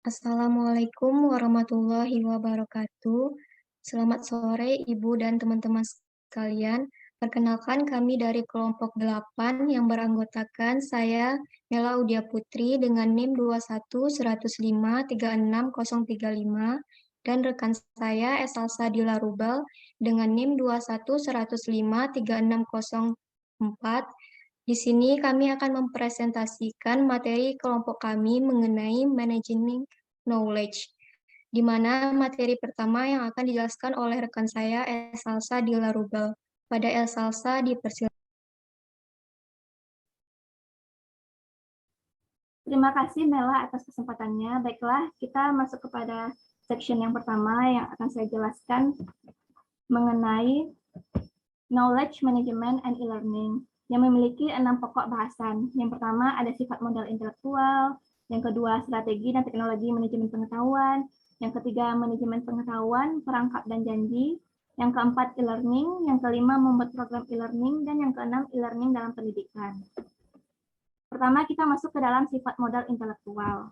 Assalamualaikum warahmatullahi wabarakatuh. Selamat sore Ibu dan teman-teman sekalian. Perkenalkan kami dari kelompok 8 yang beranggotakan saya Mela Udia Putri dengan NIM 21105360035 dan rekan saya Esalsa Dila Rubal dengan NIM 211053604. Di sini kami akan mempresentasikan materi kelompok kami mengenai managing knowledge, di mana materi pertama yang akan dijelaskan oleh rekan saya Elsalsa Dila Rubal. Pada Elsalsa dipersilakan. Terima kasih Mela atas kesempatannya. Baiklah, kita masuk kepada section yang pertama yang akan saya jelaskan mengenai knowledge management and e-learning yang memiliki 6 pokok bahasan. Yang pertama ada sifat modal intelektual, yang kedua strategi dan teknologi manajemen pengetahuan, yang ketiga manajemen pengetahuan, perangkap dan janji, yang keempat e-learning, yang kelima membuat program e-learning, dan yang keenam e-learning dalam pendidikan. Pertama kita masuk ke dalam sifat modal intelektual.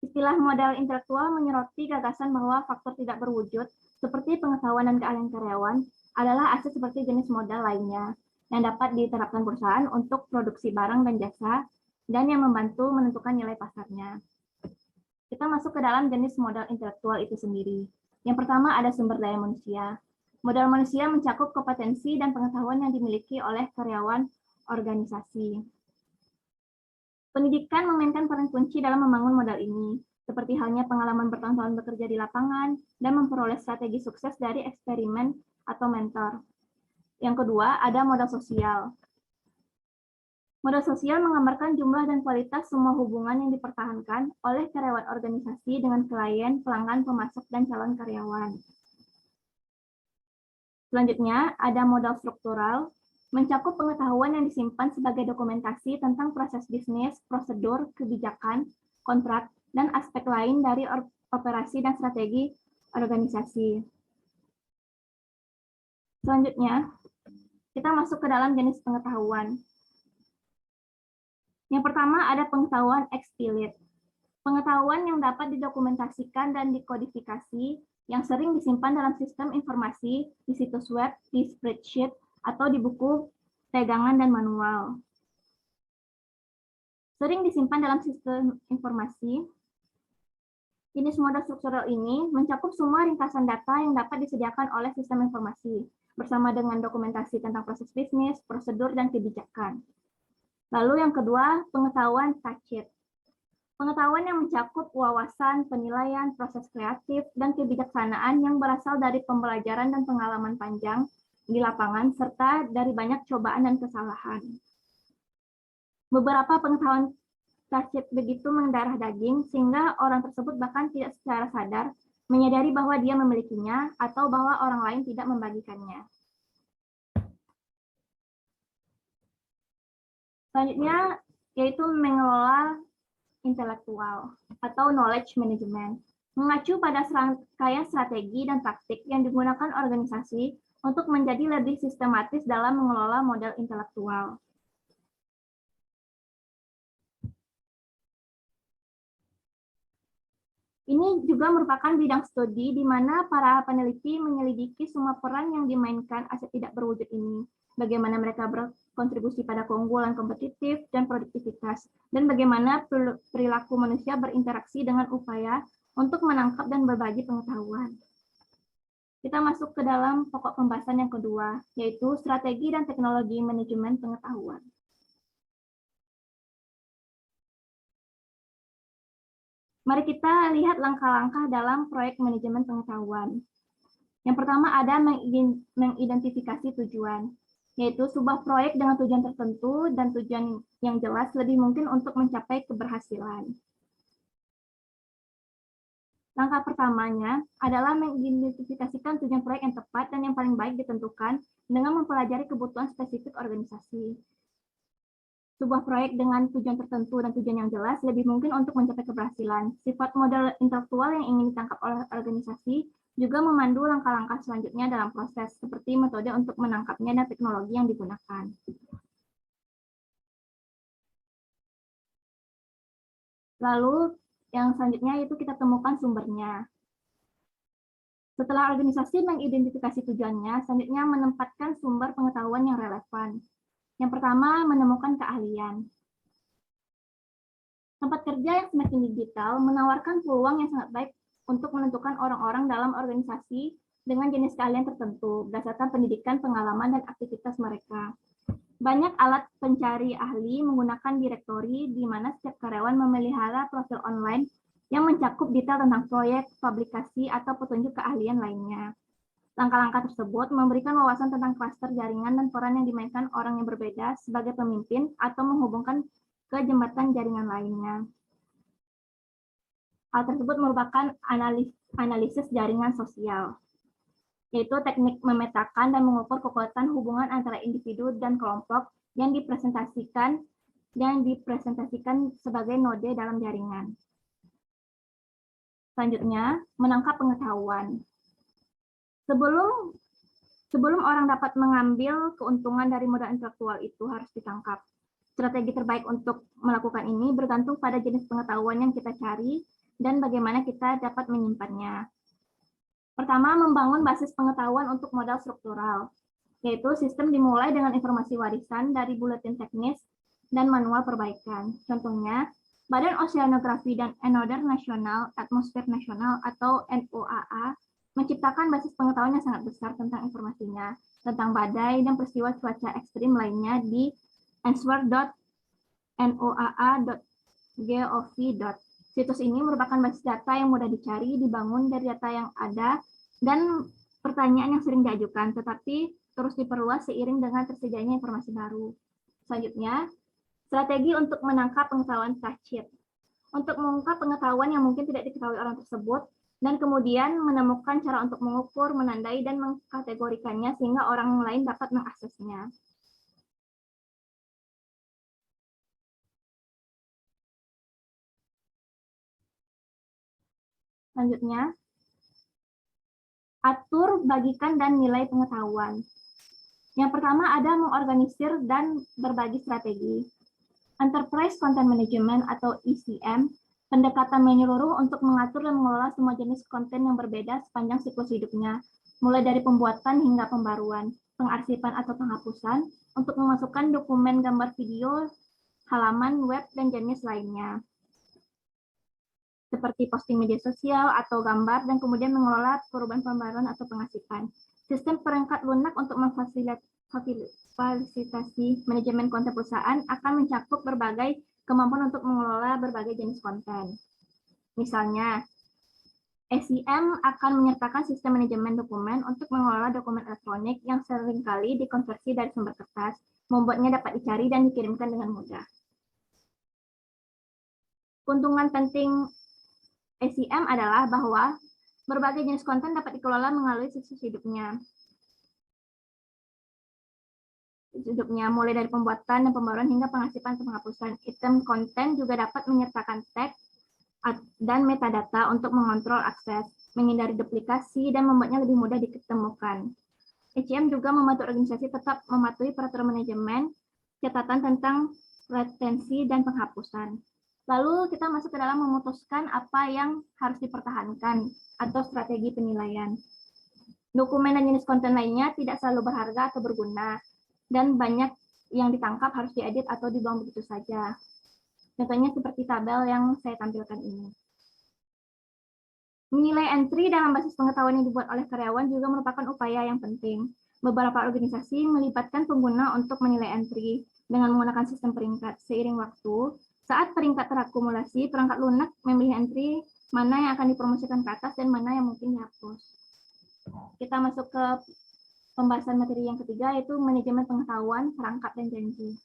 Istilah modal intelektual menyoroti gagasan bahwa faktor tidak berwujud seperti pengetahuan dan keahlian karyawan adalah aset seperti jenis modal lainnya yang dapat diterapkan perusahaan untuk produksi barang dan jasa dan yang membantu menentukan nilai pasarnya. Kita masuk ke dalam jenis modal intelektual itu sendiri. Yang pertama ada sumber daya manusia. Modal manusia mencakup kompetensi dan pengetahuan yang dimiliki oleh karyawan organisasi. Pendidikan memainkan peran kunci dalam membangun modal ini, seperti halnya pengalaman bertahun-tahun bekerja di lapangan dan memperoleh strategi sukses dari eksperimen atau mentor. Yang kedua, ada modal sosial. Modal sosial menggambarkan jumlah dan kualitas semua hubungan yang dipertahankan oleh karyawan organisasi dengan klien, pelanggan, pemasok, dan calon karyawan. Selanjutnya, ada modal struktural, mencakup pengetahuan yang disimpan sebagai dokumentasi tentang proses bisnis, prosedur, kebijakan, kontrak, dan aspek lain dari operasi dan strategi organisasi. Selanjutnya, kita masuk ke dalam jenis pengetahuan. Yang pertama ada pengetahuan eksplisit. Pengetahuan yang dapat didokumentasikan dan dikodifikasi yang sering disimpan dalam sistem informasi, di situs web, di spreadsheet, atau di buku pegangan dan manual. Sering disimpan dalam sistem informasi, jenis modal struktural ini mencakup semua ringkasan data yang dapat disediakan oleh sistem informasi, bersama dengan dokumentasi tentang proses bisnis, prosedur, dan kebijakan. Lalu yang kedua, pengetahuan tacit. Pengetahuan yang mencakup wawasan, penilaian, proses kreatif, dan kebijaksanaan yang berasal dari pembelajaran dan pengalaman panjang di lapangan, serta dari banyak cobaan dan kesalahan. Beberapa pengetahuan tacit begitu mendarah daging, sehingga orang tersebut bahkan tidak secara sadar menyadari bahwa dia memilikinya atau bahwa orang lain tidak membagikannya. Selanjutnya, yaitu mengelola intelektual atau knowledge management, mengacu pada serangkaian strategi dan taktik yang digunakan organisasi untuk menjadi lebih sistematis dalam mengelola modal intelektual. Ini juga merupakan bidang studi di mana para peneliti menyelidiki semua peran yang dimainkan aset tidak berwujud ini, bagaimana mereka berkontribusi pada keunggulan kompetitif dan produktivitas, dan bagaimana perilaku manusia berinteraksi dengan upaya untuk menangkap dan berbagi pengetahuan. Kita masuk ke dalam pokok pembahasan yang kedua, yaitu strategi dan teknologi manajemen pengetahuan. Mari kita lihat langkah-langkah dalam proyek manajemen pengetahuan. Yang pertama ada mengidentifikasi tujuan, yaitu sebuah proyek dengan tujuan tertentu dan tujuan yang jelas lebih mungkin untuk mencapai keberhasilan. Langkah pertamanya adalah mengidentifikasikan tujuan proyek yang tepat dan yang paling baik ditentukan dengan mempelajari kebutuhan spesifik organisasi. Sebuah proyek dengan tujuan tertentu dan tujuan yang jelas lebih mungkin untuk mencapai keberhasilan. Sifat modal intelektual yang ingin ditangkap oleh organisasi juga memandu langkah-langkah selanjutnya dalam proses, seperti metode untuk menangkapnya dan teknologi yang digunakan. Lalu, Yang selanjutnya itu kita temukan sumbernya. Setelah organisasi mengidentifikasi tujuannya, selanjutnya menempatkan sumber pengetahuan yang relevan. Yang pertama, menemukan keahlian. Tempat kerja yang semakin digital menawarkan peluang yang sangat baik untuk menentukan orang-orang dalam organisasi dengan jenis keahlian tertentu berdasarkan pendidikan, pengalaman, dan aktivitas mereka. Banyak alat pencari ahli menggunakan direktori di mana setiap karyawan memelihara profil online yang mencakup detail tentang proyek, publikasi, atau petunjuk keahlian lainnya. Langkah-langkah tersebut memberikan wawasan tentang klaster jaringan dan peran yang dimainkan orang yang berbeda sebagai pemimpin atau menghubungkan ke jembatan jaringan lainnya. Hal tersebut merupakan analisis jaringan sosial, yaitu teknik memetakan dan mengukur kekuatan hubungan antara individu dan kelompok yang dipresentasikan sebagai node dalam jaringan. Selanjutnya, menangkap pengetahuan. Sebelum orang dapat mengambil keuntungan dari modal intelektual itu harus ditangkap. Strategi terbaik untuk melakukan ini bergantung pada jenis pengetahuan yang kita cari dan bagaimana kita dapat menyimpannya. Pertama, membangun basis pengetahuan untuk modal struktural, yaitu sistem dimulai dengan informasi warisan dari buletin teknis dan manual perbaikan. Contohnya, Badan Oceanografi dan Anodar Nasional, Atmosfer Nasional atau NOAA, menciptakan basis pengetahuan yang sangat besar tentang informasinya, tentang badai dan peristiwa cuaca ekstrim lainnya di answer.noaa.gov. Situs ini merupakan basis data yang mudah dicari, dibangun dari data yang ada, dan pertanyaan yang sering diajukan, tetapi terus diperluas seiring dengan tersedianya informasi baru. Selanjutnya, strategi untuk menangkap pengetahuan tacit. Untuk mengungkap pengetahuan yang mungkin tidak diketahui orang tersebut, dan kemudian menemukan cara untuk mengukur, menandai, dan mengkategorikannya sehingga orang lain dapat mengaksesnya. Selanjutnya, atur, bagikan, dan nilai pengetahuan. Yang pertama ada mengorganisir dan berbagi strategi. Enterprise Content Management atau ECM, pendekatan menyeluruh untuk mengatur dan mengelola semua jenis konten yang berbeda sepanjang siklus hidupnya, mulai dari pembuatan hingga pembaruan, pengarsipan atau penghapusan, untuk memasukkan dokumen gambar video, halaman web, dan jenis lainnya, seperti posting media sosial atau gambar, dan kemudian mengelola perubahan pembaruan atau pengarsipan. Sistem perangkat lunak untuk memfasilitasi manajemen konten perusahaan akan mencakup berbagai kemampuan untuk mengelola berbagai jenis konten. Misalnya, SEM akan menyertakan sistem manajemen dokumen untuk mengelola dokumen elektronik yang seringkali dikonversi dari sumber kertas, membuatnya dapat dicari dan dikirimkan dengan mudah. Keuntungan penting SEM adalah bahwa berbagai jenis konten dapat dikelola melalui siklus hidupnya, mulai dari pembuatan dan pembaruan hingga pengarsipan dan penghapusan. Item konten juga dapat menyertakan tag dan metadata untuk mengontrol akses, menghindari duplikasi, dan membuatnya lebih mudah ditemukan. SEM juga membantu organisasi tetap mematuhi peraturan manajemen, catatan tentang retensi, dan penghapusan. Lalu kita masuk ke dalam memutuskan apa yang harus dipertahankan atau strategi penilaian. Dokumen dan jenis konten lainnya tidak selalu berharga atau berguna, dan banyak yang ditangkap harus diedit atau dibuang begitu saja. Contohnya seperti tabel yang saya tampilkan ini. Menilai entry dalam basis pengetahuan yang dibuat oleh karyawan juga merupakan upaya yang penting. Beberapa organisasi melibatkan pengguna untuk menilai entry dengan menggunakan sistem peringkat. Seiring waktu, saat peringkat terakumulasi, perangkat lunak memilih entry mana yang akan dipromosikan ke atas dan mana yang mungkin dihapus. Kita masuk ke pembahasan materi yang ketiga, yaitu manajemen pengetahuan, perangkat, dan janji.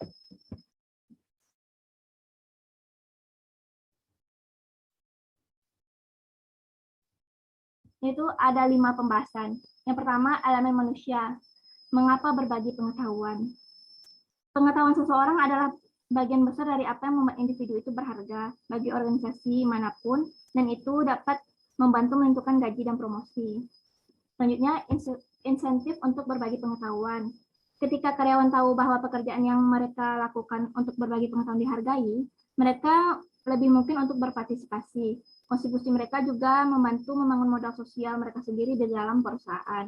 Yaitu ada 5 pembahasan. Yang pertama, elemen manusia. Mengapa berbagi pengetahuan? Pengetahuan seseorang adalah bagian besar dari apa yang membuat individu itu berharga bagi organisasi manapun, dan itu dapat membantu menentukan gaji dan promosi. Selanjutnya, insentif untuk berbagi pengetahuan. Ketika karyawan tahu bahwa pekerjaan yang mereka lakukan untuk berbagi pengetahuan dihargai, mereka lebih mungkin untuk berpartisipasi. Kontribusi mereka juga membantu membangun modal sosial mereka sendiri di dalam perusahaan.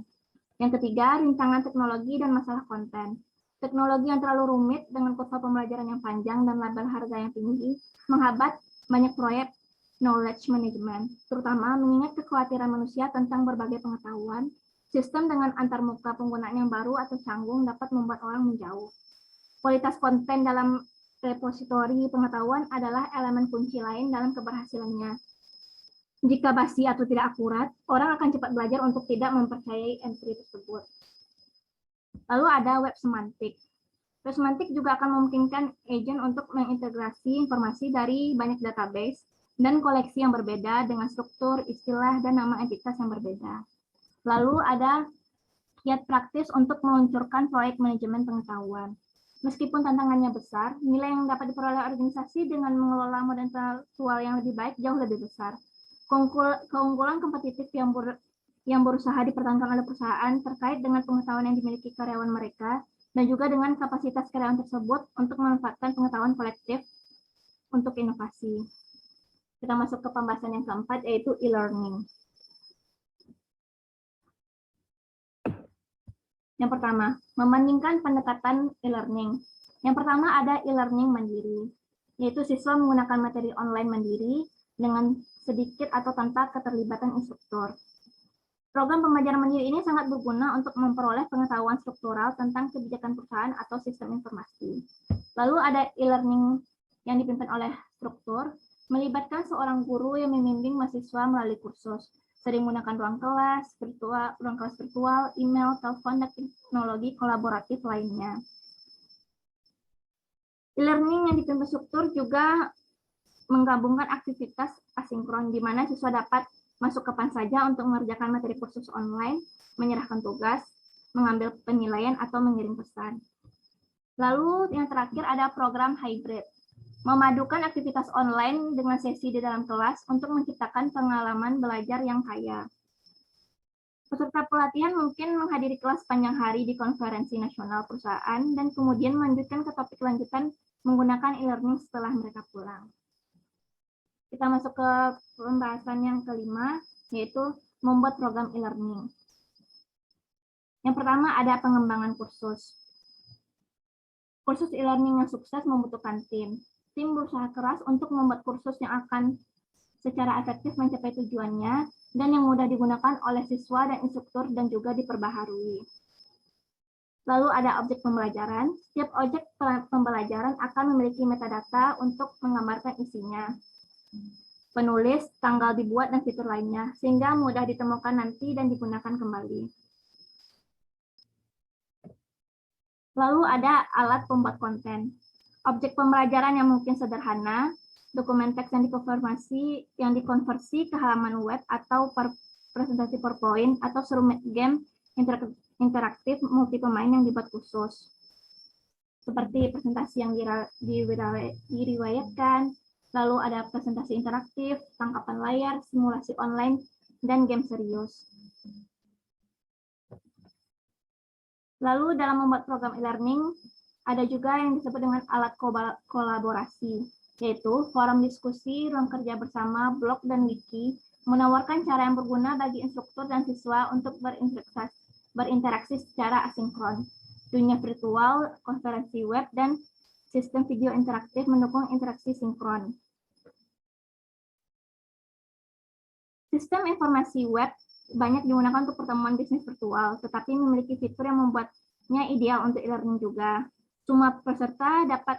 Yang ketiga, rintangan teknologi dan masalah konten. Teknologi yang terlalu rumit dengan kurva pembelajaran yang panjang dan label harga yang tinggi menghambat banyak proyek knowledge management, terutama mengingat kekhawatiran manusia tentang berbagai pengetahuan. Sistem dengan antarmuka penggunaan yang baru atau canggung dapat membuat orang menjauh. Kualitas konten dalam repositori pengetahuan adalah elemen kunci lain dalam keberhasilannya. Jika basi atau tidak akurat, orang akan cepat belajar untuk tidak mempercayai entry tersebut. Lalu ada web semantik. Web semantik juga akan memungkinkan agent untuk mengintegrasi informasi dari banyak database dan koleksi yang berbeda dengan struktur, istilah, dan nama entitas yang berbeda. Lalu ada kiat praktis untuk meluncurkan proyek manajemen pengetahuan. Meskipun tantangannya besar, nilai yang dapat diperoleh organisasi dengan mengelola modal intelektual yang lebih baik jauh lebih besar. Keunggulan kompetitif yang berusaha dipertahankan oleh perusahaan terkait dengan pengetahuan yang dimiliki karyawan mereka dan juga dengan kapasitas karyawan tersebut untuk memanfaatkan pengetahuan kolektif untuk inovasi. Kita masuk ke pembahasan yang keempat, yaitu e-learning. Yang pertama, membandingkan pendekatan e-learning. Yang pertama ada e-learning mandiri, yaitu siswa menggunakan materi online mandiri dengan sedikit atau tanpa keterlibatan instruktur. Program pembelajaran mandiri ini sangat berguna untuk memperoleh pengetahuan struktural tentang kebijakan perusahaan atau sistem informasi. Lalu ada e-learning yang dipimpin oleh struktur, melibatkan seorang guru yang membimbing mahasiswa melalui kursus, sering menggunakan ruang kelas virtual, email, telepon, dan teknologi kolaboratif lainnya. E-learning yang dipimpin struktur juga menggabungkan aktivitas asinkron, di mana siswa dapat masuk kapan saja untuk mengerjakan materi kursus online, menyerahkan tugas, mengambil penilaian, atau mengirim pesan. Lalu yang terakhir ada program hybrid, memadukan aktivitas online dengan sesi di dalam kelas untuk menciptakan pengalaman belajar yang kaya. Peserta pelatihan mungkin menghadiri kelas panjang hari di konferensi nasional perusahaan dan kemudian melanjutkan ke topik lanjutan menggunakan e-learning setelah mereka pulang. Kita masuk ke pembahasan yang kelima, yaitu membuat program e-learning. Yang pertama ada pengembangan kursus. Kursus e-learning yang sukses membutuhkan tim. Tim berusaha keras untuk membuat kursus yang akan secara efektif mencapai tujuannya dan yang mudah digunakan oleh siswa dan instruktur dan juga diperbaharui. Lalu ada objek pembelajaran. Setiap objek pembelajaran akan memiliki metadata untuk menggambarkan isinya, penulis, tanggal dibuat, dan fitur lainnya, sehingga mudah ditemukan nanti dan digunakan kembali. Lalu ada alat pembuat konten. Objek pembelajaran yang mungkin sederhana, dokumen teks yang dikonversi ke halaman web atau presentasi PowerPoint, atau serumet game interaktif multi pemain yang dibuat khusus. Seperti presentasi yang diriwayatkan, lalu ada presentasi interaktif, tangkapan layar, simulasi online, dan game serius. Lalu dalam membuat program e-learning, ada juga yang disebut dengan alat kolaborasi, yaitu forum diskusi, ruang kerja bersama, blog, dan wiki, menawarkan cara yang berguna bagi instruktur dan siswa untuk berinteraksi secara asinkron. Dunia virtual, konferensi web, dan sistem video interaktif mendukung interaksi sinkron. Sistem informasi web banyak digunakan untuk pertemuan bisnis virtual, tetapi memiliki fitur yang membuatnya ideal untuk e-learning juga. Semua peserta dapat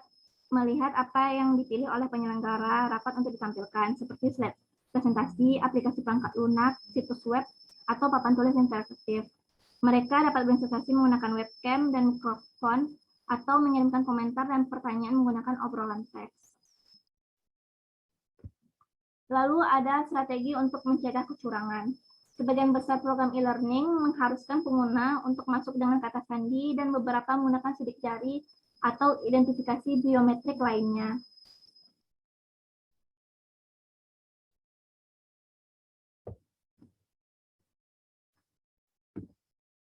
melihat apa yang dipilih oleh penyelenggara rapat untuk ditampilkan, seperti slide presentasi, aplikasi perangkat lunak, situs web, atau papan tulis interaktif. Mereka dapat berinvestasi menggunakan webcam dan mikrofon, atau mengirimkan komentar dan pertanyaan menggunakan obrolan teks. Lalu ada strategi untuk mencegah kecurangan. Sebagian besar program e-learning mengharuskan pengguna untuk masuk dengan kata sandi dan beberapa menggunakan sidik jari atau identifikasi biometrik lainnya.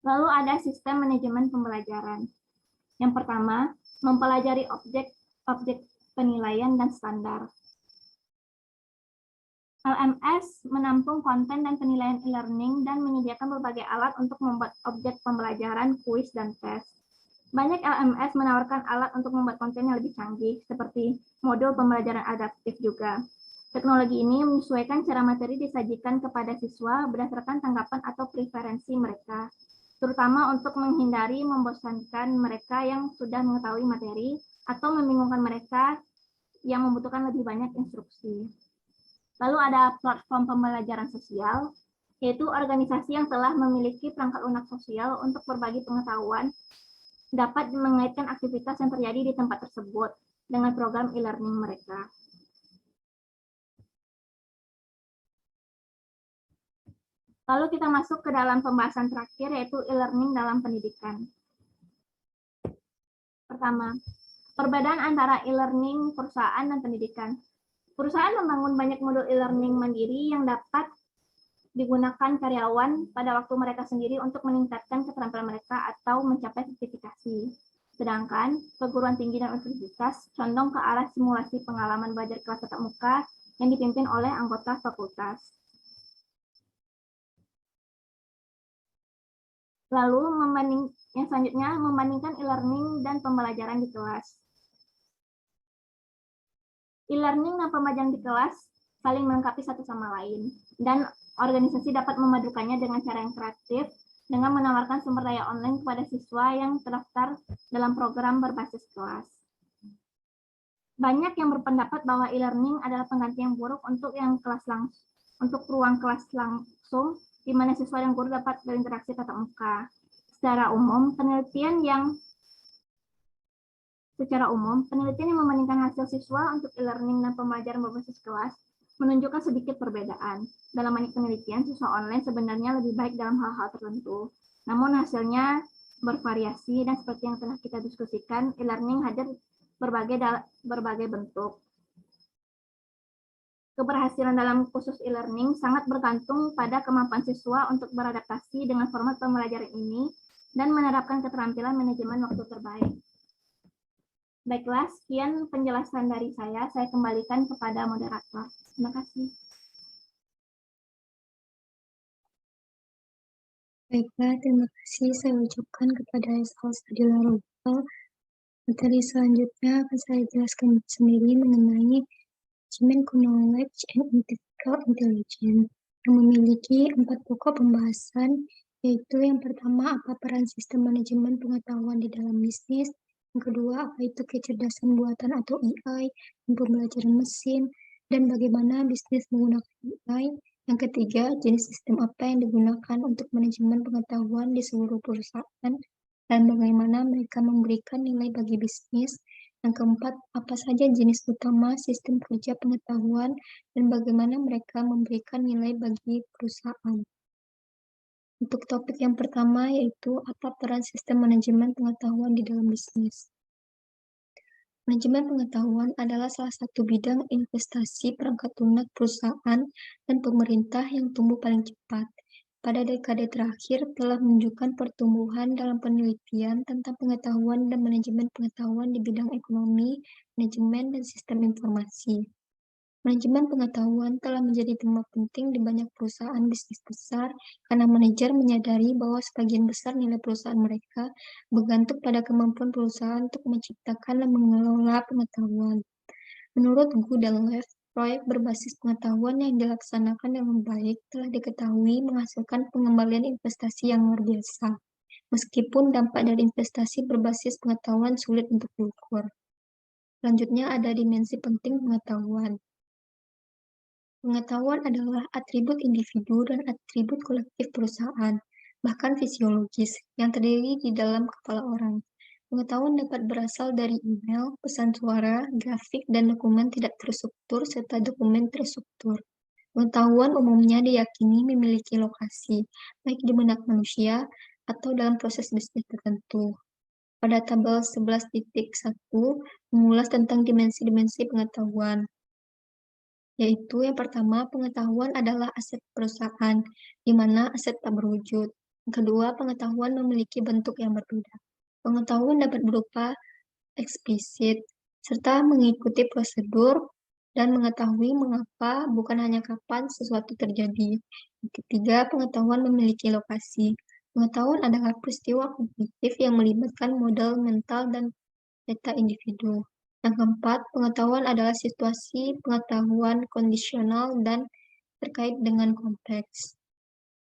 Lalu ada sistem manajemen pembelajaran. Yang pertama, mempelajari objek penilaian dan standar. LMS menampung konten dan penilaian e-learning dan menyediakan berbagai alat untuk membuat objek pembelajaran, kuis, dan tes. Banyak LMS menawarkan alat untuk membuat konten yang lebih canggih, seperti modul pembelajaran adaptif juga. Teknologi ini menyesuaikan cara materi disajikan kepada siswa berdasarkan tanggapan atau preferensi mereka, terutama untuk menghindari membosankan mereka yang sudah mengetahui materi atau membingungkan mereka yang membutuhkan lebih banyak instruksi. Lalu ada platform pembelajaran sosial, yaitu organisasi yang telah memiliki perangkat lunak sosial untuk berbagi pengetahuan, dapat mengaitkan aktivitas yang terjadi di tempat tersebut dengan program e-learning mereka. Lalu kita masuk ke dalam pembahasan terakhir, yaitu e-learning dalam pendidikan. Pertama, perbedaan antara e-learning perusahaan dan pendidikan. Perusahaan membangun banyak modul e-learning mandiri yang dapat digunakan karyawan pada waktu mereka sendiri untuk meningkatkan keterampilan mereka atau mencapai sertifikasi. Sedangkan perguruan tinggi dan universitas condong ke arah simulasi pengalaman belajar kelas tatap muka yang dipimpin oleh anggota fakultas. Lalu yang selanjutnya membandingkan e-learning dan pembelajaran di kelas. E-learning dan pembelajaran di kelas saling melengkapi satu sama lain, dan organisasi dapat memadukannya dengan cara yang kreatif dengan menawarkan sumber daya online kepada siswa yang terdaftar dalam program berbasis kelas. Banyak yang berpendapat bahwa e-learning adalah pengganti yang buruk untuk ruang kelas langsung, di mana siswa dan guru dapat berinteraksi tatap muka. Secara umum, penelitian yang membandingkan hasil siswa untuk e-learning dan pembelajaran berbasis kelas menunjukkan sedikit perbedaan. Dalam banyak penelitian, siswa online sebenarnya lebih baik dalam hal-hal tertentu. Namun hasilnya bervariasi dan seperti yang telah kita diskusikan, e-learning hadir berbagai bentuk. Keberhasilan dalam kursus e-learning sangat bergantung pada kemampuan siswa untuk beradaptasi dengan format pembelajaran ini dan menerapkan keterampilan manajemen waktu terbaik. Baiklah, sekian penjelasan dari saya. Saya kembalikan kepada moderator. Terima kasih. Baiklah, terima kasih saya ucapkan kepada Sadila Roba. Materi selanjutnya akan saya jelaskan sendiri mengenai manajemen knowledge and artificial intelligence yang memiliki 4 pokok pembahasan, yaitu yang pertama, apa peran sistem manajemen pengetahuan di dalam bisnis, yang kedua, apa itu kecerdasan buatan atau AI, dan pembelajaran mesin, dan bagaimana bisnis menggunakan AI, yang ketiga, jenis sistem apa yang digunakan untuk manajemen pengetahuan di seluruh perusahaan, dan bagaimana mereka memberikan nilai bagi bisnis. Yang keempat, apa saja jenis utama sistem kerja pengetahuan dan bagaimana mereka memberikan nilai bagi perusahaan. Untuk topik yang pertama yaitu apa peran sistem manajemen pengetahuan di dalam bisnis. Manajemen pengetahuan adalah salah satu bidang investasi perangkat lunak perusahaan dan pemerintah yang tumbuh paling cepat. Pada dekade terakhir telah menunjukkan pertumbuhan dalam penelitian tentang pengetahuan dan manajemen pengetahuan di bidang ekonomi, manajemen, dan sistem informasi. Manajemen pengetahuan telah menjadi tema penting di banyak perusahaan bisnis besar karena manajer menyadari bahwa sebagian besar nilai perusahaan mereka bergantung pada kemampuan perusahaan untuk menciptakan dan mengelola pengetahuan. Menurut Gu dan Lev, proyek berbasis pengetahuan yang dilaksanakan dengan baik telah diketahui menghasilkan pengembalian investasi yang luar biasa, meskipun dampak dari investasi berbasis pengetahuan sulit untuk diukur. Selanjutnya ada dimensi penting pengetahuan. Pengetahuan adalah atribut individu dan atribut kolektif perusahaan, bahkan fisiologis, yang terdiri di dalam kepala orang. Pengetahuan dapat berasal dari email, pesan suara, grafik, dan dokumen tidak terstruktur serta dokumen terstruktur. Pengetahuan umumnya diyakini memiliki lokasi, baik di benak manusia atau dalam proses bisnis tertentu. Pada tabel 11.1 mengulas tentang dimensi-dimensi pengetahuan, yaitu yang pertama, pengetahuan adalah aset perusahaan, di mana aset tak berwujud. Yang kedua, pengetahuan memiliki bentuk yang berbeda. Pengetahuan dapat berupa eksplisit, serta mengikuti prosedur dan mengetahui mengapa, bukan hanya kapan, sesuatu terjadi. Yang ketiga, pengetahuan memiliki lokasi. Pengetahuan adalah peristiwa kognitif yang melibatkan modal mental dan data individu. Yang keempat, pengetahuan adalah situasi pengetahuan kondisional dan terkait dengan konteks.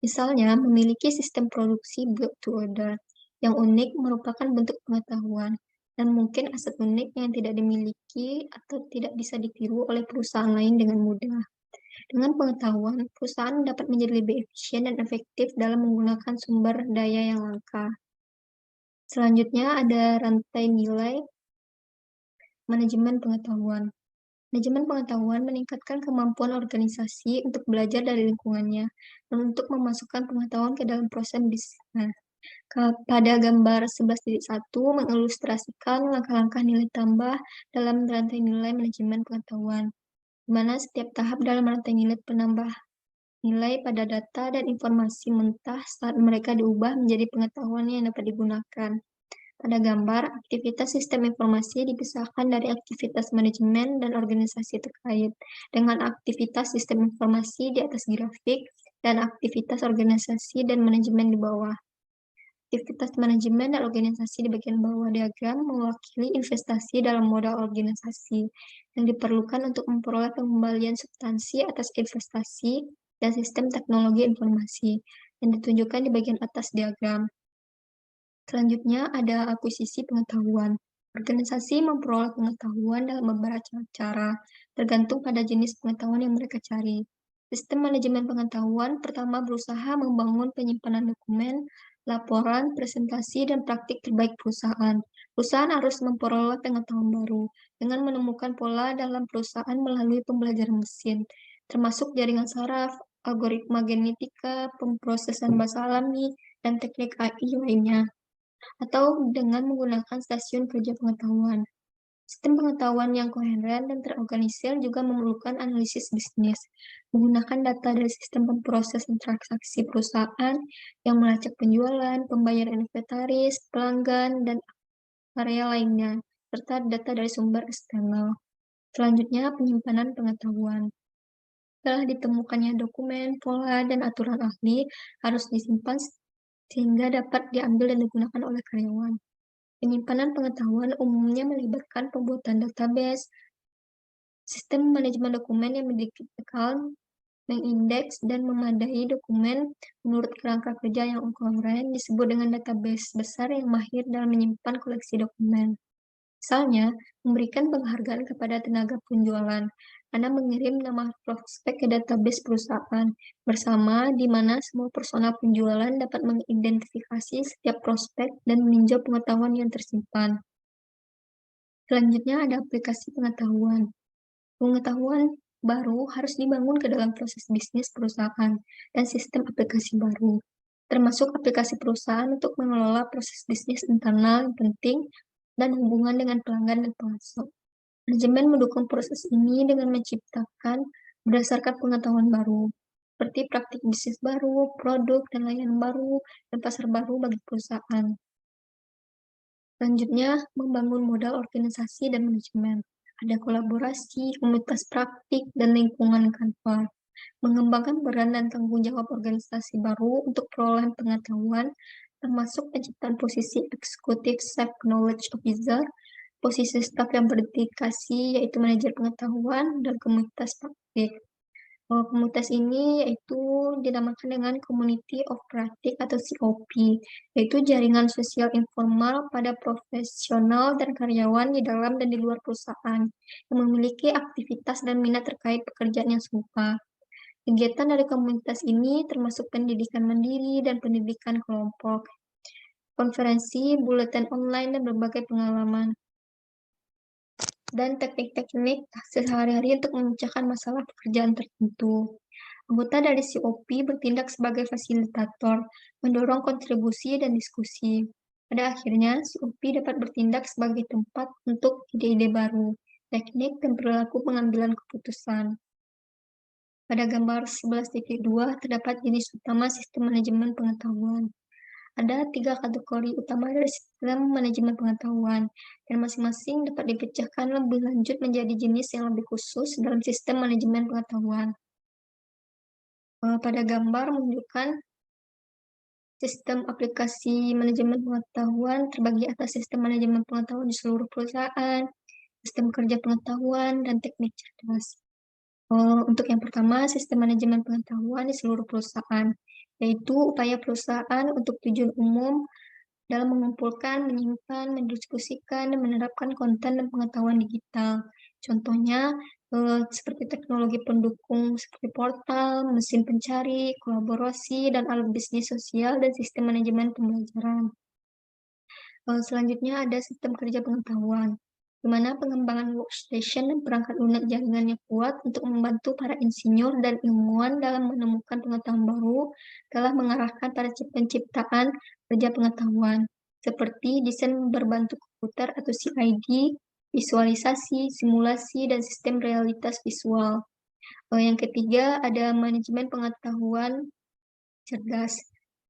Misalnya, memiliki sistem produksi built to order yang unik merupakan bentuk pengetahuan, dan mungkin aset unik yang tidak dimiliki atau tidak bisa ditiru oleh perusahaan lain dengan mudah. Dengan pengetahuan, perusahaan dapat menjadi lebih efisien dan efektif dalam menggunakan sumber daya yang langka. Selanjutnya ada rantai nilai manajemen pengetahuan. Manajemen pengetahuan meningkatkan kemampuan organisasi untuk belajar dari lingkungannya dan untuk memasukkan pengetahuan ke dalam proses bisnis. Pada gambar 11.1 mengilustrasikan langkah-langkah nilai tambah dalam rantai nilai manajemen pengetahuan, di mana setiap tahap dalam rantai nilai penambah nilai pada data dan informasi mentah saat mereka diubah menjadi pengetahuan yang dapat digunakan. Pada gambar, aktivitas sistem informasi dipisahkan dari aktivitas manajemen dan organisasi terkait, dengan aktivitas sistem informasi di atas grafik dan aktivitas organisasi dan manajemen di bawah. Aktivitas manajemen dan organisasi di bagian bawah diagram mewakili investasi dalam modal organisasi yang diperlukan untuk memperoleh pengembalian substansi atas investasi dan sistem teknologi informasi yang ditunjukkan di bagian atas diagram. Selanjutnya ada akuisisi pengetahuan. Organisasi memperoleh pengetahuan dalam beberapa cara, tergantung pada jenis pengetahuan yang mereka cari. Sistem manajemen pengetahuan pertama berusaha membangun penyimpanan dokumen, laporan, presentasi, dan praktik terbaik perusahaan. Perusahaan harus memperoleh pengetahuan baru dengan menemukan pola dalam perusahaan melalui pembelajaran mesin, termasuk jaringan saraf, algoritma genetika, pemrosesan bahasa alami, dan teknik AI lainnya, atau dengan menggunakan stasiun kerja pengetahuan. Sistem pengetahuan yang koheren dan terorganisir juga memerlukan analisis bisnis, menggunakan data dari sistem pemrosesan transaksi perusahaan yang melacak penjualan, pembayaran inventaris, pelanggan, dan area lainnya, serta data dari sumber eksternal. Selanjutnya, penyimpanan pengetahuan. Setelah ditemukannya dokumen, pola, dan aturan ahli, harus disimpan sehingga dapat diambil dan digunakan oleh karyawan. Penyimpanan pengetahuan umumnya melibatkan pembuatan database, sistem manajemen dokumen yang mendetailkan, mengindeks, dan memadai dokumen menurut kerangka kerja yang koheren disebut dengan database besar yang mahir dalam menyimpan koleksi dokumen. Misalnya, memberikan penghargaan kepada tenaga penjualan. Anda mengirim nama prospek ke database perusahaan bersama, di mana semua personal penjualan dapat mengidentifikasi setiap prospek dan meninjau pengetahuan yang tersimpan. Selanjutnya ada aplikasi pengetahuan. Pengetahuan baru harus dibangun ke dalam proses bisnis perusahaan dan sistem aplikasi baru, termasuk aplikasi perusahaan untuk mengelola proses bisnis internal yang penting dan hubungan dengan pelanggan dan pemasok. Manajemen mendukung proses ini dengan menciptakan berdasarkan pengetahuan baru, seperti praktik bisnis baru, produk dan layanan baru, dan pasar baru bagi perusahaan. Selanjutnya, membangun modal organisasi dan manajemen. Ada kolaborasi, komunitas praktik, dan lingkungan kantor. Mengembangkan peran dan tanggung jawab organisasi baru untuk perolehan pengetahuan, termasuk penciptaan posisi eksekutif Chief Knowledge Officer, posisi staf yang berdedikasi yaitu manajer pengetahuan, dan komunitas praktik. Komunitas ini yaitu dinamakan dengan Community of Practice atau COP, yaitu jaringan sosial informal pada profesional dan karyawan di dalam dan di luar perusahaan yang memiliki aktivitas dan minat terkait pekerjaan yang serupa. Kegiatan dari komunitas ini termasuk pendidikan mandiri dan pendidikan kelompok, konferensi, buletin online, dan berbagai pengalaman dan teknik-teknik sehari-hari untuk memecahkan masalah pekerjaan tertentu. Anggota dari COP bertindak sebagai fasilitator, mendorong kontribusi dan diskusi. Pada akhirnya, COP dapat bertindak sebagai tempat untuk ide-ide baru, teknik, dan perilaku pengambilan keputusan. Pada gambar 11.2 terdapat jenis utama sistem manajemen pengetahuan. Ada 3 kategori utama dari sistem manajemen pengetahuan, dan masing-masing dapat dipecahkan lebih lanjut menjadi jenis yang lebih khusus dalam sistem manajemen pengetahuan. Pada gambar menunjukkan sistem aplikasi manajemen pengetahuan terbagi atas sistem manajemen pengetahuan di seluruh perusahaan, sistem kerja pengetahuan, dan teknik cerdas. Untuk yang pertama, sistem manajemen pengetahuan di seluruh perusahaan, yaitu upaya perusahaan untuk tujuan umum dalam mengumpulkan, menyimpan, mendiskusikan, dan menerapkan konten dan pengetahuan digital. Contohnya, seperti teknologi pendukung seperti portal, mesin pencari, kolaborasi, dan alat bisnis sosial, dan sistem manajemen pembelajaran. Selanjutnya ada sistem kerja pengetahuan, di mana pengembangan workstation dan perangkat lunak jaringan yang kuat untuk membantu para insinyur dan ilmuwan dalam menemukan pengetahuan baru telah mengarahkan pada penciptaan kerja pengetahuan, seperti desain berbantu komputer atau CID, visualisasi, simulasi, dan sistem realitas visual. Yang ketiga ada manajemen pengetahuan cerdas,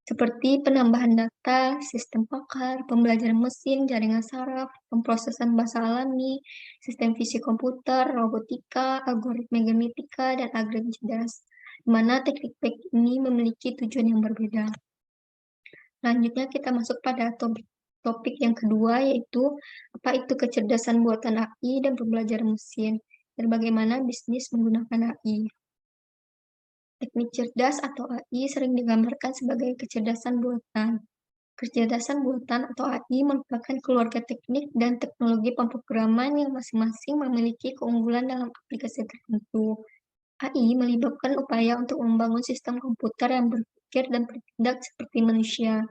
seperti penambahan data, sistem pakar, pembelajaran mesin, jaringan saraf, pemrosesan bahasa alami, sistem fisik komputer, robotika, algoritma genetika, dan algoritma cerdas, di mana teknik-teknik ini memiliki tujuan yang berbeda. Selanjutnya kita masuk pada topik yang kedua, yaitu apa itu kecerdasan buatan AI dan pembelajaran mesin, dan bagaimana bisnis menggunakan AI. Teknik cerdas atau AI sering digambarkan sebagai kecerdasan buatan. Kecerdasan buatan atau AI merupakan keluarga teknik dan teknologi pemrograman yang masing-masing memiliki keunggulan dalam aplikasi tertentu. AI melibatkan upaya untuk membangun sistem komputer yang berpikir dan bertindak seperti manusia.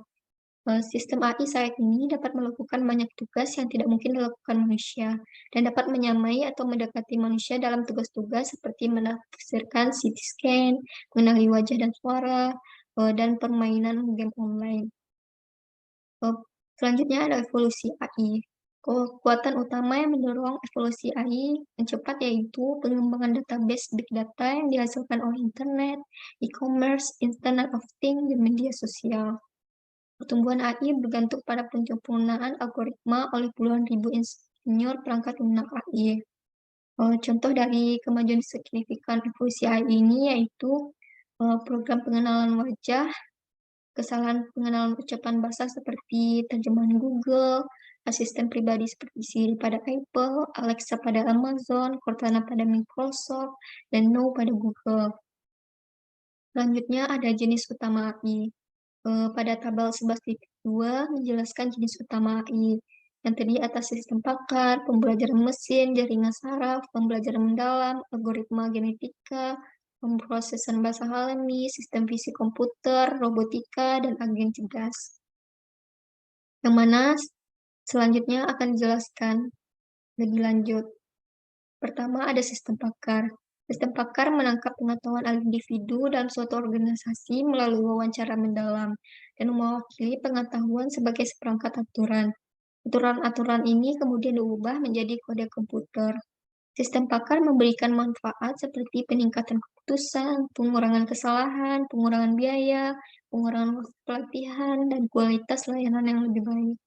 Sistem AI saat ini dapat melakukan banyak tugas yang tidak mungkin dilakukan manusia, dan dapat menyamai atau mendekati manusia dalam tugas-tugas seperti menafsirkan CT scan, mengenali wajah dan suara, dan permainan game online. Selanjutnya ada evolusi AI. Kekuatan utama yang mendorong evolusi AI yang cepat yaitu pengembangan database big data yang dihasilkan oleh internet, e-commerce, Internet of Things, dan media sosial. Pertumbuhan AI bergantung pada penyempurnaan algoritma oleh puluhan ribu insinyur perangkat lunak AI. Contoh dari kemajuan signifikan evolusi AI ini yaitu program pengenalan wajah, kesalahan pengenalan ucapan bahasa seperti terjemahan Google, asisten pribadi seperti Siri pada Apple, Alexa pada Amazon, Cortana pada Microsoft, dan No pada Google. Selanjutnya ada jenis utama AI. Pada tabel 11.2 menjelaskan jenis utama AI, yang terdiri atas sistem pakar, pembelajaran mesin, jaringan saraf, pembelajaran mendalam, algoritma genetika, pemrosesan bahasa alami, sistem fisik komputer, robotika, dan agen cerdas. Yang mana selanjutnya akan dijelaskan lebih lanjut. Pertama ada sistem pakar. Sistem pakar menangkap pengetahuan individu dalam suatu organisasi melalui wawancara mendalam dan mewakili pengetahuan sebagai seperangkat aturan. Aturan-aturan ini kemudian diubah menjadi kode komputer. Sistem pakar memberikan manfaat seperti peningkatan keputusan, pengurangan kesalahan, pengurangan biaya, pengurangan waktu pelatihan, dan kualitas layanan yang lebih baik.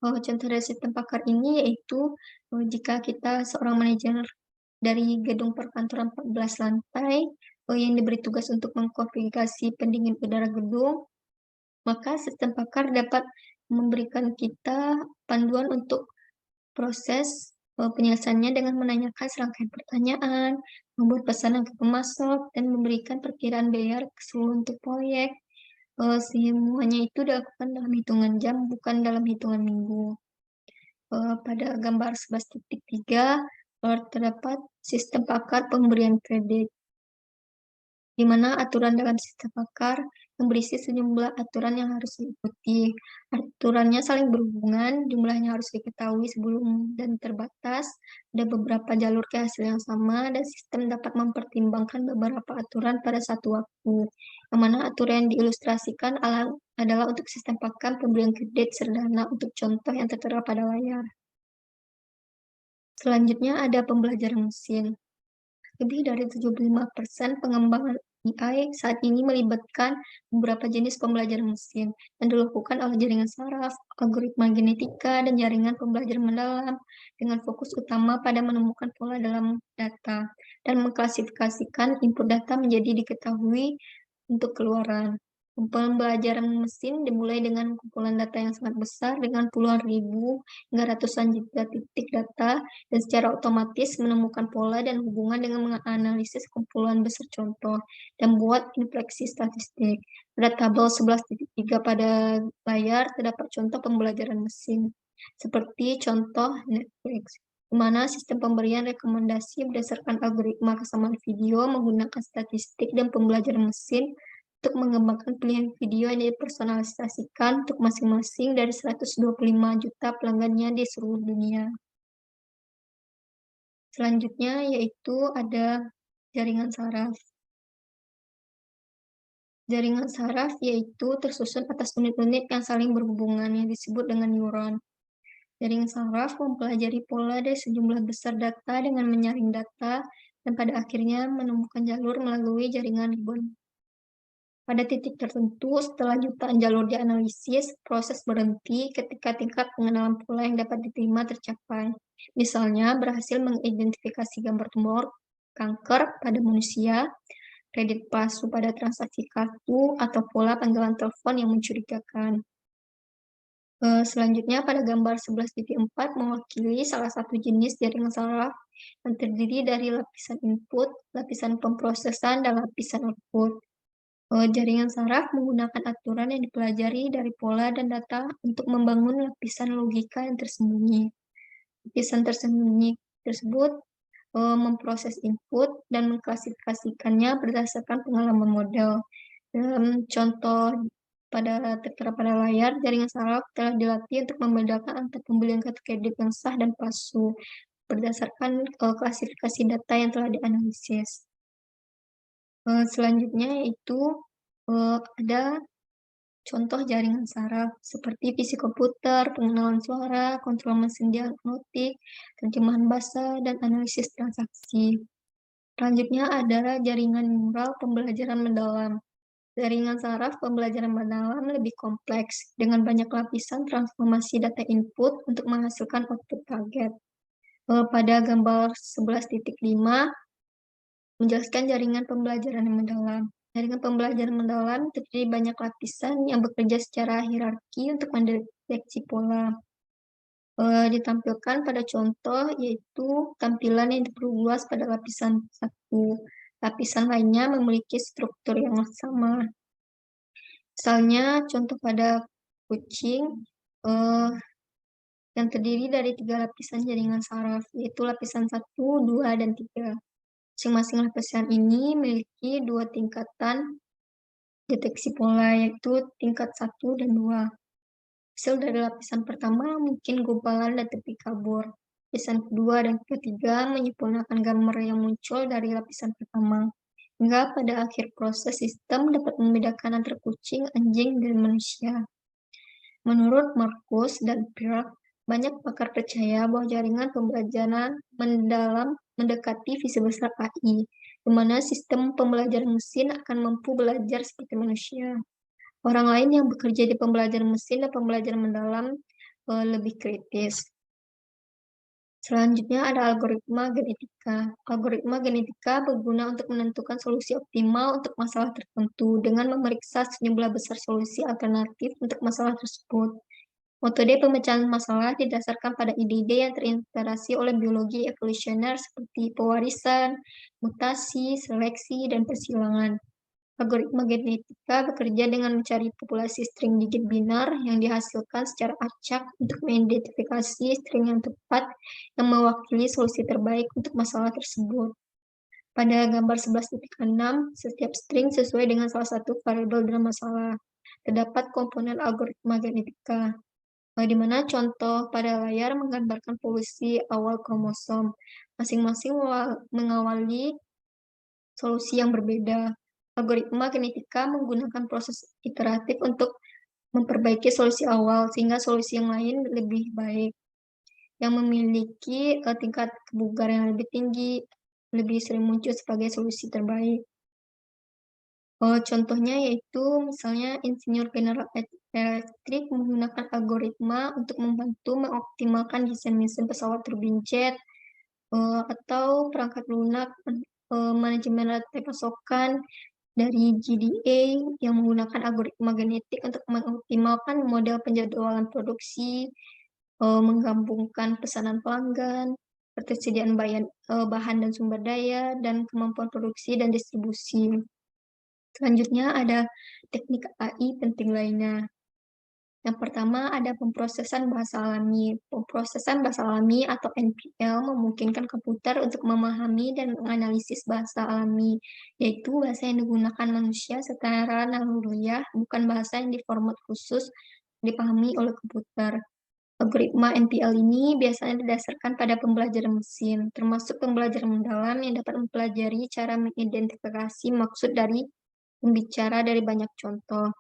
Contoh dari sistem pakar ini yaitu jika kita seorang manajer dari gedung perkantoran 14 lantai yang diberi tugas untuk mengkonfigurasi pendingin udara gedung, maka sistem pakar dapat memberikan kita panduan untuk proses penyelesaiannya dengan menanyakan serangkaian pertanyaan, membuat pesanan ke pemasok, dan memberikan perkiraan biaya keseluruhan untuk proyek. Semuanya itu dilakukan dalam hitungan jam, bukan dalam hitungan minggu. Pada gambar 11.3 terdapat sistem pakar pemberian kredit, di mana aturan dalam sistem pakar yang berisi sejumlah aturan yang harus diikuti. Aturannya saling berhubungan, jumlahnya harus diketahui sebelum dan terbatas, ada beberapa jalur ke hasil yang sama, dan sistem dapat mempertimbangkan beberapa aturan pada satu waktu. Yang mana aturan yang diilustrasikan adalah untuk sistem pakar pemberian kredit sederhana untuk contoh yang tertera pada layar. Selanjutnya ada pembelajaran mesin. Lebih dari 75% pengembangan AI saat ini melibatkan beberapa jenis pembelajaran mesin yang dilakukan oleh jaringan saraf, algoritma genetika, dan jaringan pembelajaran mendalam dengan fokus utama pada menemukan pola dalam data dan mengklasifikasikan input data menjadi diketahui untuk keluaran. Pembelajaran mesin dimulai dengan kumpulan data yang sangat besar dengan puluhan ribu hingga ratusan juta titik data dan secara otomatis menemukan pola dan hubungan dengan menganalisis kumpulan besar contoh dan buat infleksi statistik. Pada tabel 11.3 pada layar terdapat contoh pembelajaran mesin, seperti contoh Netflix, di mana sistem pemberian rekomendasi berdasarkan algoritma kesamaan video menggunakan statistik dan pembelajaran mesin untuk mengembangkan pilihan video yang dipersonalisasikan untuk masing-masing dari 125 juta pelanggannya di seluruh dunia. Selanjutnya yaitu ada jaringan saraf. Jaringan saraf yaitu tersusun atas unit-unit yang saling berhubungan yang disebut dengan neuron. Jaringan saraf mempelajari pola dari sejumlah besar data dengan menyaring data dan pada akhirnya menemukan jalur melalui jaringan ribbon. Pada titik tertentu, setelah jutaan jalur dianalisis, proses berhenti ketika tingkat pengenalan pola yang dapat diterima tercapai. Misalnya, berhasil mengidentifikasi gambar tumor kanker pada manusia, kredit palsu pada transaksi kartu, atau pola panggilan telepon yang mencurigakan. Selanjutnya, pada gambar 11.4 mewakili salah satu jenis jaringan saraf yang terdiri dari lapisan input, lapisan pemrosesan, dan lapisan output. Jaringan saraf menggunakan aturan yang dipelajari dari pola dan data untuk membangun lapisan logika yang tersembunyi. Lapisan tersembunyi tersebut memproses input dan mengklasifikasikannya berdasarkan pengalaman model. Dalam contoh tertera pada layar, jaringan saraf telah dilatih untuk membedakan antara pembelian kartu kredit yang sah dan palsu berdasarkan klasifikasi data yang telah dianalisis. Selanjutnya yaitu ada contoh jaringan saraf seperti PC komputer, pengenalan suara, kontrol mesin diagnostik, terjemahan bahasa, dan analisis transaksi. Selanjutnya adalah jaringan neural pembelajaran mendalam. Jaringan saraf pembelajaran mendalam lebih kompleks dengan banyak lapisan transformasi data input untuk menghasilkan output target. Pada gambar 11.5 menjelaskan jaringan pembelajaran yang mendalam. Jaringan pembelajaran mendalam terdiri banyak lapisan yang bekerja secara hierarki untuk mendeteksi pola. Ditampilkan pada contoh yaitu tampilan yang diperluas pada lapisan 1. Lapisan lainnya memiliki struktur yang sama. Misalnya contoh pada kucing yang terdiri dari 3 lapisan jaringan saraf, yaitu lapisan 1, 2, dan 3. Masing-masing lapisan ini memiliki 2 tingkatan deteksi pola, yaitu tingkat 1 dan 2. Hasil dari lapisan pertama mungkin gumpalan dan tepi kabur. Lapisan kedua dan ketiga menyempurnakan gambar yang muncul dari lapisan pertama. Hingga pada akhir proses sistem dapat membedakan antara kucing, anjing, dan manusia. Menurut Marcus dan Pirk, banyak pakar percaya bahwa jaringan pembelajaran mendalam mendekati visi besar AI, di mana sistem pembelajaran mesin akan mampu belajar seperti manusia. Orang lain yang bekerja di pembelajaran mesin dan pembelajaran mendalam lebih kritis. Selanjutnya ada algoritma genetika. Algoritma genetika berguna untuk menentukan solusi optimal untuk masalah tertentu dengan memeriksa sejumlah besar solusi alternatif untuk masalah tersebut. Metode pemecahan masalah didasarkan pada ide-ide yang terinspirasi oleh biologi evolusioner seperti pewarisan, mutasi, seleksi, dan persilangan. Algoritma genetika bekerja dengan mencari populasi string digit binar yang dihasilkan secara acak untuk mengidentifikasi string yang tepat yang mewakili solusi terbaik untuk masalah tersebut. Pada gambar 11.6, setiap string sesuai dengan salah satu variabel dalam masalah. Terdapat komponen algoritma genetika, di mana contoh pada layar menggambarkan polusi awal kromosom. Masing-masing mengawali solusi yang berbeda. Algoritma genetika menggunakan proses iteratif untuk memperbaiki solusi awal, sehingga solusi yang lain lebih baik. Yang memiliki tingkat kebugaran yang lebih tinggi, lebih sering muncul sebagai solusi terbaik. Contohnya yaitu misalnya insinyur General Electric menggunakan algoritma untuk membantu mengoptimalkan desain mesin pesawat turbin jet, atau perangkat lunak manajemen rantai pasokan dari GDA yang menggunakan algoritma genetik untuk mengoptimalkan model penjadwalan produksi, menggabungkan pesanan pelanggan, ketersediaan bahan dan sumber daya, dan kemampuan produksi dan distribusi. Selanjutnya ada teknik AI penting lainnya. Yang pertama ada pemrosesan bahasa alami. Pemrosesan bahasa alami atau NPL memungkinkan komputer untuk memahami dan menganalisis bahasa alami, yaitu bahasa yang digunakan manusia secara naluriah, bukan bahasa yang diformat khusus dipahami oleh komputer. Algoritma NPL ini biasanya didasarkan pada pembelajaran mesin, termasuk pembelajaran mendalam yang dapat mempelajari cara mengidentifikasi maksud dari pembicara dari banyak contoh.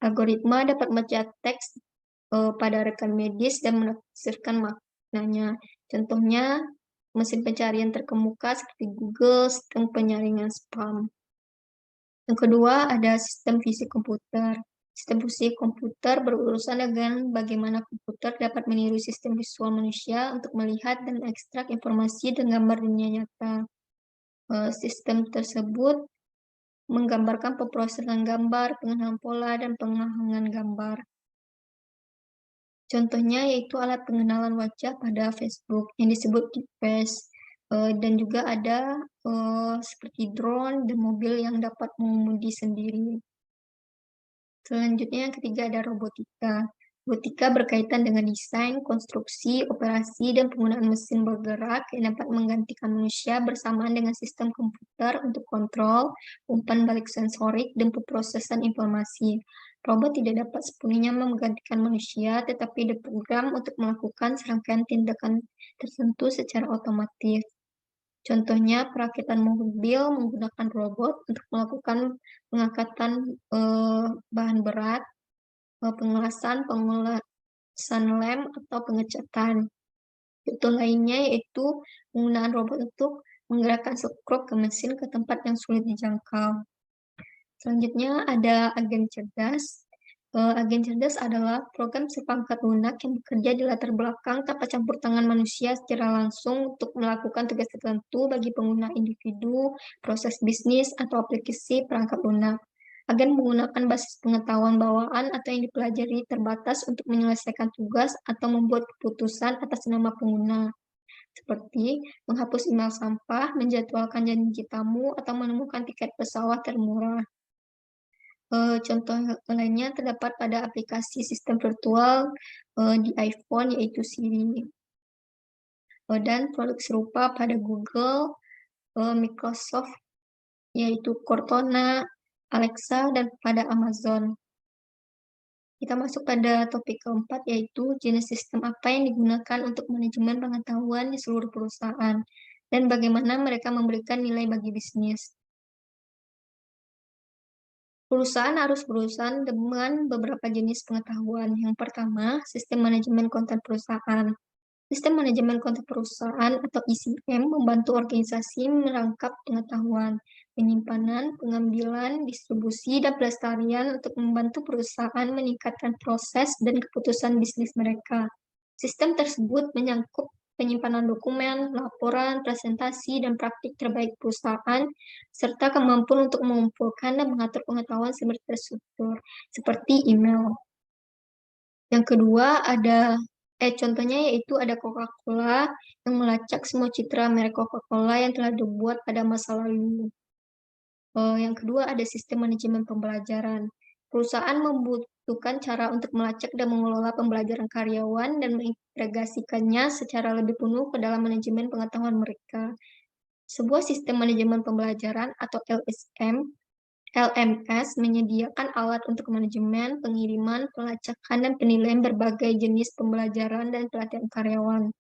Algoritma dapat membaca teks pada rekan medis dan menafsirkan maknanya. Contohnya, mesin pencarian terkemuka seperti Google, sistem penyaringan spam. Yang kedua, ada sistem fisik komputer. Sistem fisik komputer berurusan dengan bagaimana komputer dapat meniru sistem visual manusia untuk melihat dan ekstrak informasi dan gambar dunia nyata. Sistem tersebut menggambarkan pemrosesan gambar, pengenalan pola, dan pengahangan gambar. Contohnya yaitu alat pengenalan wajah pada Facebook yang disebut deepfake, dan juga ada seperti drone dan mobil yang dapat mengemudi sendiri. Selanjutnya yang ketiga ada robotika. Robotika berkaitan dengan desain, konstruksi, operasi, dan penggunaan mesin bergerak yang dapat menggantikan manusia bersamaan dengan sistem komputer untuk kontrol, umpan balik sensorik, dan pemrosesan informasi. Robot tidak dapat sepenuhnya menggantikan manusia, tetapi diprogram untuk melakukan serangkaian tindakan tertentu secara otomatis. Contohnya, perakitan mobil menggunakan robot untuk melakukan pengangkatan bahan berat, pengelasan lem, atau pengecatan. Contoh lainnya yaitu penggunaan robot untuk menggerakkan skrup ke mesin ke tempat yang sulit dijangkau. Selanjutnya ada agen cerdas. Agen cerdas adalah program seperangkat lunak yang bekerja di latar belakang tanpa campur tangan manusia secara langsung untuk melakukan tugas tertentu bagi pengguna individu, proses bisnis, atau aplikasi perangkat lunak. Agen menggunakan basis pengetahuan bawaan atau yang dipelajari terbatas untuk menyelesaikan tugas atau membuat keputusan atas nama pengguna, seperti menghapus email sampah, menjadwalkan janji tamu, atau menemukan tiket pesawat termurah. Contoh lainnya terdapat pada aplikasi sistem virtual di iPhone, yaitu Siri. Dan produk serupa pada Google, Microsoft, yaitu Cortana, Alexa, dan pada Amazon. Kita masuk pada topik keempat, yaitu jenis sistem apa yang digunakan untuk manajemen pengetahuan di seluruh perusahaan, dan bagaimana mereka memberikan nilai bagi bisnis. Perusahaan harus berurusan dengan beberapa jenis pengetahuan. Yang pertama, sistem manajemen konten perusahaan. Sistem manajemen konten perusahaan atau ECM membantu organisasi merangkap pengetahuan, penyimpanan, pengambilan, distribusi, dan pelestarian untuk membantu perusahaan meningkatkan proses dan keputusan bisnis mereka. Sistem tersebut menyangkut penyimpanan dokumen, laporan, presentasi, dan praktik terbaik perusahaan, serta kemampuan untuk mengumpulkan dan mengatur pengetahuan seperti terstruktur, seperti email. Yang kedua contohnya yaitu ada Coca-Cola yang melacak semua citra merek Coca-Cola yang telah dibuat pada masa lalu. Yang kedua ada sistem manajemen pembelajaran. Perusahaan membutuhkan cara untuk melacak dan mengelola pembelajaran karyawan dan mengintegrasikannya secara lebih penuh ke dalam manajemen pengetahuan mereka. Sebuah sistem manajemen pembelajaran atau LMS menyediakan alat untuk manajemen, pengiriman, pelacakan, dan penilaian berbagai jenis pembelajaran dan pelatihan karyawan.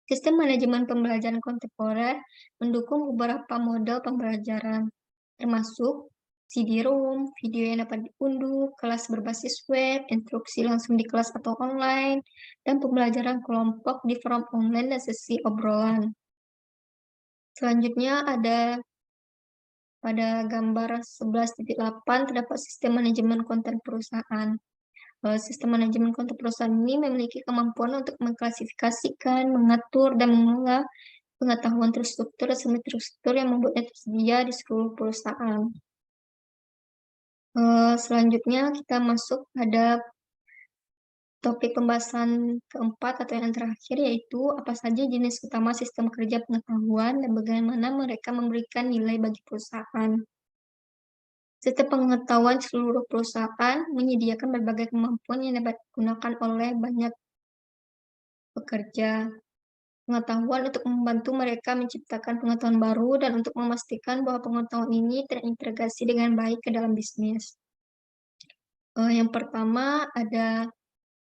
Sistem manajemen pembelajaran kontemporer mendukung beberapa model pembelajaran, termasuk CD-ROM, video yang dapat diunduh, kelas berbasis web, instruksi langsung di kelas atau online, dan pembelajaran kelompok di forum online dan sesi obrolan. Selanjutnya ada Pada gambar 11.8 terdapat sistem manajemen konten perusahaan. Sistem manajemen konten perusahaan ini memiliki kemampuan untuk mengklasifikasikan, mengatur, dan mengolah pengetahuan terstruktur dan semi-terstruktur yang membuatnya tersedia di seluruh perusahaan. Selanjutnya kita masuk pada topik pembahasan keempat atau yang terakhir, yaitu apa saja jenis utama sistem kerja pengetahuan dan bagaimana mereka memberikan nilai bagi perusahaan. Sistem pengetahuan seluruh perusahaan menyediakan berbagai kemampuan yang dapat digunakan oleh banyak pekerja. Pengetahuan untuk membantu mereka menciptakan pengetahuan baru dan untuk memastikan bahwa pengetahuan ini terintegrasi dengan baik ke dalam bisnis. Yang pertama ada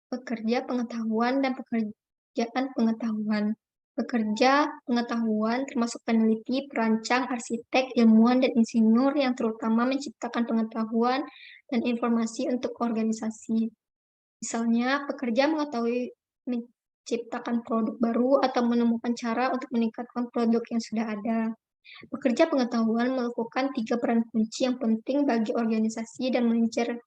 pekerja pengetahuan dan pekerjaan pengetahuan. Pekerja pengetahuan termasuk peneliti, perancang, arsitek, ilmuwan, dan insinyur yang terutama menciptakan pengetahuan dan informasi untuk organisasi. Misalnya, pekerja mengetahui menciptakan produk baru atau menemukan cara untuk meningkatkan produk yang sudah ada. Pekerja pengetahuan melakukan 3 peran kunci yang penting bagi organisasi dan manajer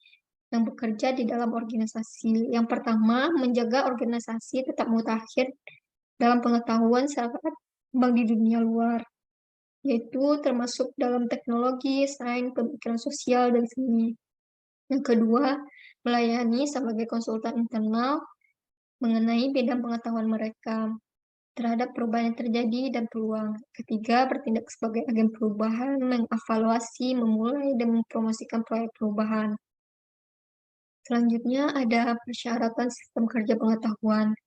yang bekerja di dalam organisasi. Yang pertama, menjaga organisasi tetap mutakhir dalam pengetahuan saat berkembang di dunia luar, yaitu termasuk dalam teknologi, sains, pemikiran sosial, dan seni. Yang kedua, melayani sebagai konsultan internal mengenai bidang pengetahuan mereka terhadap perubahan yang terjadi dan peluang. Ketiga, bertindak sebagai agen perubahan, mengevaluasi, memulai, dan mempromosikan proyek perubahan. Selanjutnya ada persyaratan sistem kerja pengetahuan.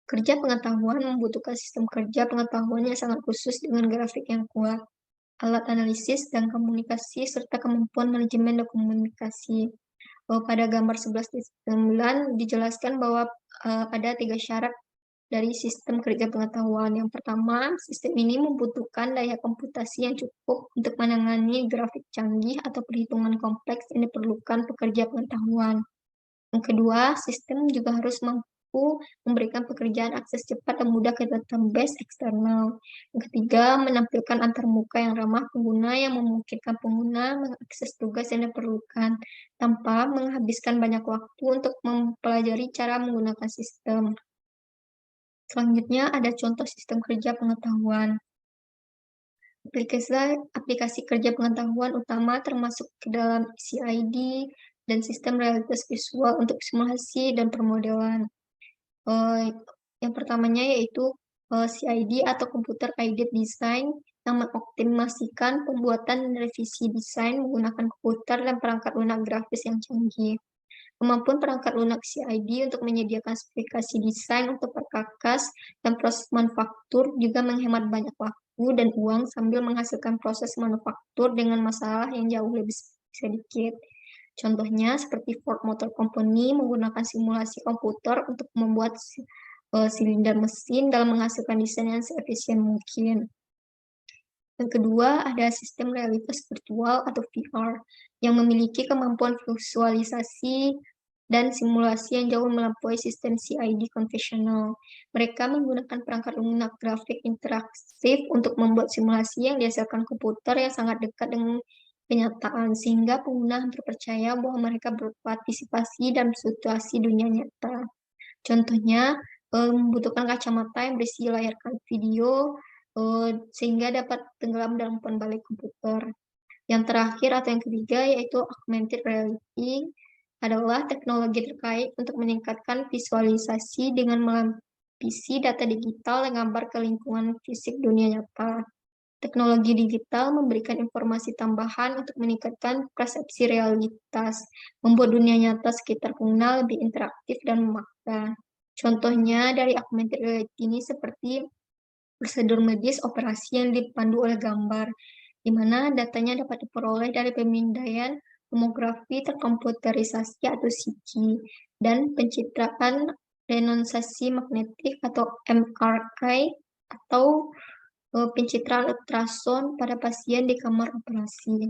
Kerja pengetahuan membutuhkan sistem kerja pengetahuan yang sangat khusus dengan grafik yang kuat, alat analisis dan komunikasi, serta kemampuan manajemen dan komunikasi. Pada gambar 11.9 dijelaskan bahwa ada 3 syarat dari sistem kerja pengetahuan. Yang pertama, sistem ini membutuhkan daya komputasi yang cukup untuk menangani grafik canggih atau perhitungan kompleks yang diperlukan pekerja pengetahuan. Yang kedua, sistem juga harus mampu memberikan pekerjaan akses cepat dan mudah ke database eksternal. Yang ketiga, menampilkan antarmuka yang ramah pengguna yang memungkinkan pengguna mengakses tugas yang diperlukan tanpa menghabiskan banyak waktu untuk mempelajari cara menggunakan sistem. Selanjutnya ada contoh sistem kerja pengetahuan. Aplikasi kerja pengetahuan utama termasuk ke dalam CID dan sistem realitas visual untuk simulasi dan permodelan. Yang pertamanya yaitu CID atau Computer Aided Design yang mengoptimasikan pembuatan dan revisi desain menggunakan komputer dan perangkat lunak grafis yang canggih. Kemampuan perangkat lunak CID untuk menyediakan spesifikasi desain untuk perkakas dan proses manufaktur juga menghemat banyak waktu dan uang sambil menghasilkan proses manufaktur dengan masalah yang jauh lebih sedikit. Contohnya seperti Ford Motor Company menggunakan simulasi komputer untuk membuat silinder mesin dalam menghasilkan desain yang seefisien mungkin. Yang kedua, ada sistem realitas virtual atau VR yang memiliki kemampuan visualisasi dan simulasi yang jauh melampaui sistem CID konvensional. Mereka menggunakan perangkat lunak grafik interaktif untuk membuat simulasi yang dihasilkan komputer yang sangat dekat dengan kenyataan, sehingga pengguna hampir percaya bahwa mereka berpartisipasi dalam situasi dunia nyata. Contohnya, membutuhkan kacamata yang berisi layar video, sehingga dapat tenggelam dalam pembalik komputer. Yang terakhir atau yang ketiga yaitu augmented reality adalah teknologi terkait untuk meningkatkan visualisasi dengan melapisi data digital dan gambar ke lingkungan fisik dunia nyata. Teknologi digital memberikan informasi tambahan untuk meningkatkan persepsi realitas, membuat dunia nyata sekitar pengguna lebih interaktif dan memaksa. Contohnya dari augmented reality ini seperti prosedur medis operasi yang dipandu oleh gambar, di mana datanya dapat diperoleh dari pemindaian tomografi terkomputerisasi atau CT, dan pencitraan resonansi magnetik atau MRI, atau pencitraan ultrasound pada pasien di kamar operasi.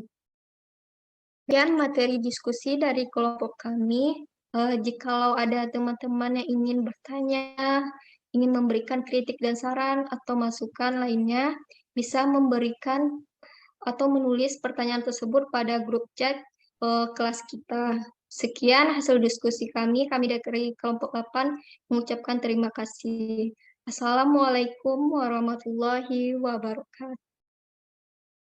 Sekian materi diskusi dari kelompok kami. Jikalau ada teman-teman yang ingin bertanya, ingin memberikan kritik dan saran atau masukan lainnya, bisa memberikan atau menulis pertanyaan tersebut pada grup chat kelas kita. Sekian hasil diskusi kami dari kelompok 8 mengucapkan terima kasih. Assalamualaikum warahmatullahi wabarakatuh.